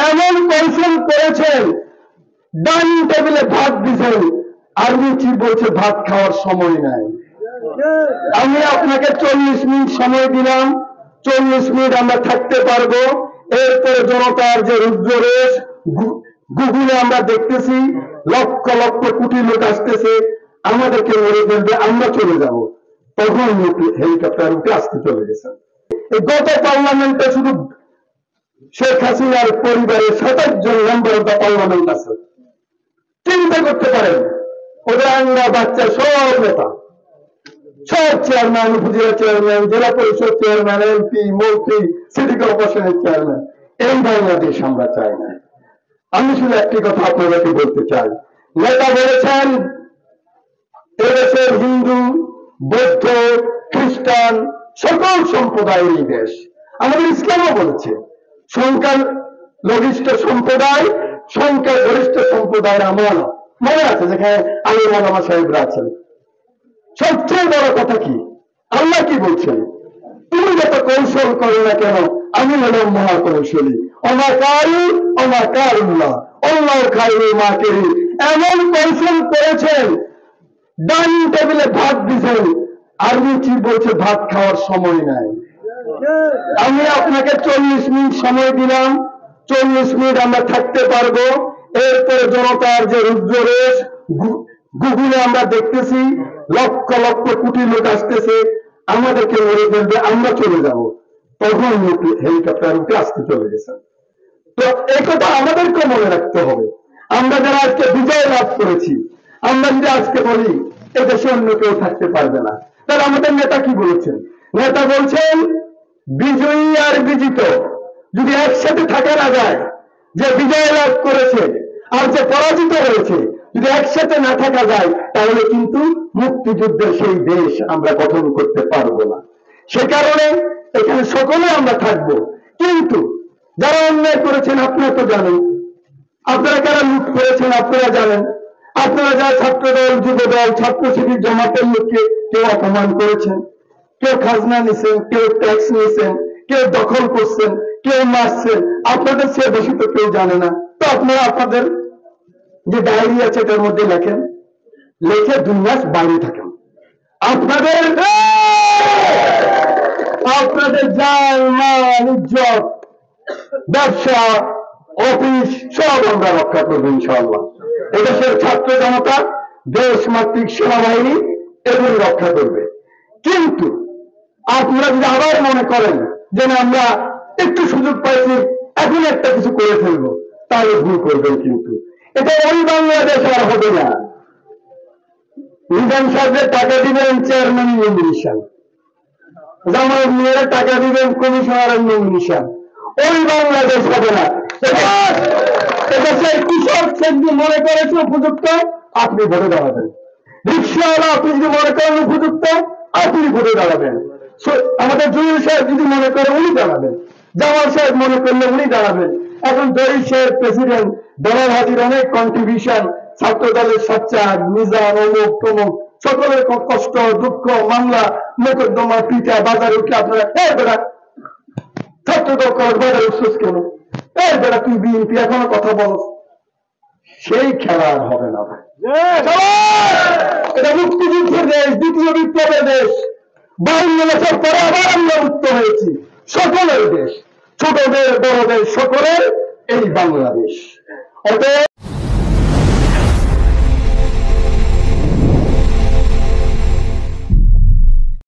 এমন কৌশল করেছেন, ডাইনিং টেবিলে ভাত দিয়েছেন, আর্মি চিফ বলছে ভাত খাওয়ার সময় নাই। আমি আপনাকে 40 মিনিট সময় দিলাম, 40 মিনিট আমরা থাকতে পারবো। এরপরে জনতার যে রুদ্ররেশ গুগলে আমরা দেখতেছি, লক্ষ লক্ষ কোটি লোক আসতেছে, আমাদেরকে মেরে ফেলবে, আমরা চলে যাব। তখন হেলিকপ্টার উঠে আসতে চলে গেছেন। গত পার্লামেন্টে শুধু শেখ হাসিনার পরিবারের 27 জন মেম্বার অফ দ্য পার্লামেন্ট আছে। চিন্তা করতে পারেন, ওদের আঙ্গা বাচ্চা সব নেতা, সব চেয়ারম্যান, উপজেলা চেয়ারম্যান, জেলা পরিষদ চেয়ারম্যান, এমপি, মন্ত্রী, সিটি কর্পোরেশনের চেয়ারম্যান। এই বাংলাদেশ আমরা চাই না। আমি শুধু একটি কথা আপনাদেরকে বলতে চাই, নেতা বলেছেন এদেশের হিন্দু, বৌদ্ধ, খ্রিস্টান সকল সম্প্রদায়েরই দেশ। আমাদের ইসলামও বলেছে সংখ্যালঘিষ্ঠ সম্প্রদায় সংখ্যাগরিষ্ঠ সম্প্রদায়ের আমানত। মনে আছে যেখানে আলিম ওলামা সাহেবরা আছেন। সবচেয়ে বড় কথা কি, আল্লাহ কি বলছেন? তুমি যত কৌশল করো না কেন, আমি হলাম মহাকৌশলী। অমাকারুল্লাহ আল্লাহ খায়রুল মাকিরিন। এমন কৌশল করেছেন, ডাইনিং টেবিলে ভাত দিয়েছেন, আর্মি চিফ বলছে ভাত খাওয়ার সময় নাই। আমি আপনাকে 40 মিনিট সময় দিলাম, 40 মিনিট আমরা থাকতে পারবো। এরপরে জনতার যে রুদ্ররেশ গুগলে আমরা দেখতেছি, লক্ষ লক্ষ কোটি লোক আসতেছে, আমাদেরকে মেরে ফেলবে, আমরা চলে যাব। তখন হেলিকপ্টার উঠে আসতে চলে গেছেন। তো এই কথা আমাদেরকে মনে রাখতে হবে। আমরা যারা আজকে বিজয় লাভ করেছি, আমরা যদি আজকে বলি এদেশে অন্য কেউ থাকতে পারবে না, তাহলে আমাদের নেতা কি বলেছেন? নেতা বলছেন বিজয়ী আর বিজিত যদি একসাথে থাকা না যায়, যে বিজয় লাভ করেছে আর যে পরাজিত হয়েছে যদি একসাথে না থাকা যায়, তাহলে কিন্তু মুক্তিযুদ্ধের সেই দেশ আমরা গঠন করতে পারবো না। সে কারণে এখানে সকলে আমরা থাকবো, কিন্তু যারা অন্যায় করেছেন আপনারা তো জানেন, আপনারা কারা লুট করেছেন আপনারা জানেন, আপনারা যারা ছাত্র দল, যুব দল, ছাত্র শিবির জমাতের লোককে কেউ অপমান করেছেন, কেউ খাজনা নিছেন, কেউ ট্যাক্স নিয়েছেন, কেউ দখল করছেন, কেউ মারছেন, আপনাদের সে বেশি তো কেউ জানে না। তো আপনারা আপনাদের যে ডায়েরি আছে এটার মধ্যে লেখেন, লিখে 2 মাস বাইরে থাকেন। আপনাদের জান মাল ইজ্জত, ব্যবসা, অফিস সব আমরা রক্ষা করবো ইনশাআল্লাহ। এদেশের ছাত্র জনতা, দেশমাতৃক সেনাবাহিনী এগুলি রক্ষা করবে। কিন্তু আপনারা যদি আবার মনে করেন যে না আমরা একটু সুযোগ পাইছি এখন একটা কিছু করে ফেলবো, তাহলে ভুল করবেন। কিন্তু এটা ওই বাংলাদেশ আর হবে না। নিজাম সাহেবের টাকা দিবেন চেয়ারম্যান নমিনেশন, জামায়াত মেয়েরা টাকা দিবেন কমিশনার নমিনেশন, ওই বাংলাদেশ হবে না। এদেশের কৃষক যদি মনে করেছে উপযুক্ত, আপনি ভোটে দাঁড়াবেন। রিক্সাওয়ালা আপনি যদি মনে করেন উপযুক্ত, আপনি ভোটে দাঁড়াবেন। আমাদের জহির সাহেব যদি মনে করে উনি দাঁড়াবেন, জামাল সাহেব মনে করলে উনি দাঁড়াবেন। এখন জহির সাহেব প্রেসিডেন্ট, দলাল হাজির অনেক কন্ট্রিবিউশন, ছাত্র দলের সচ্চার নিজাম, অমুক তমুক, সকলের কষ্ট দুঃখ, মামলা মোকদ্দমা, পিঠা বাজারে উঠে আপনারা ছাত্র দল করার বাজারে উৎসুস কেন? বেটা তুই বিএনপি এখনো কথা বল, সেই খেলা আর হবে না। এটা মুক্তিযুদ্ধের দেশ, দ্বিতীয় বিপ্লবের দেশ। 52 বছর পরে আবার আমরা মুক্ত হয়েছি। সকলের দেশ, ছোটদের বড়দের সকলের এই বাংলাদেশ। অতএব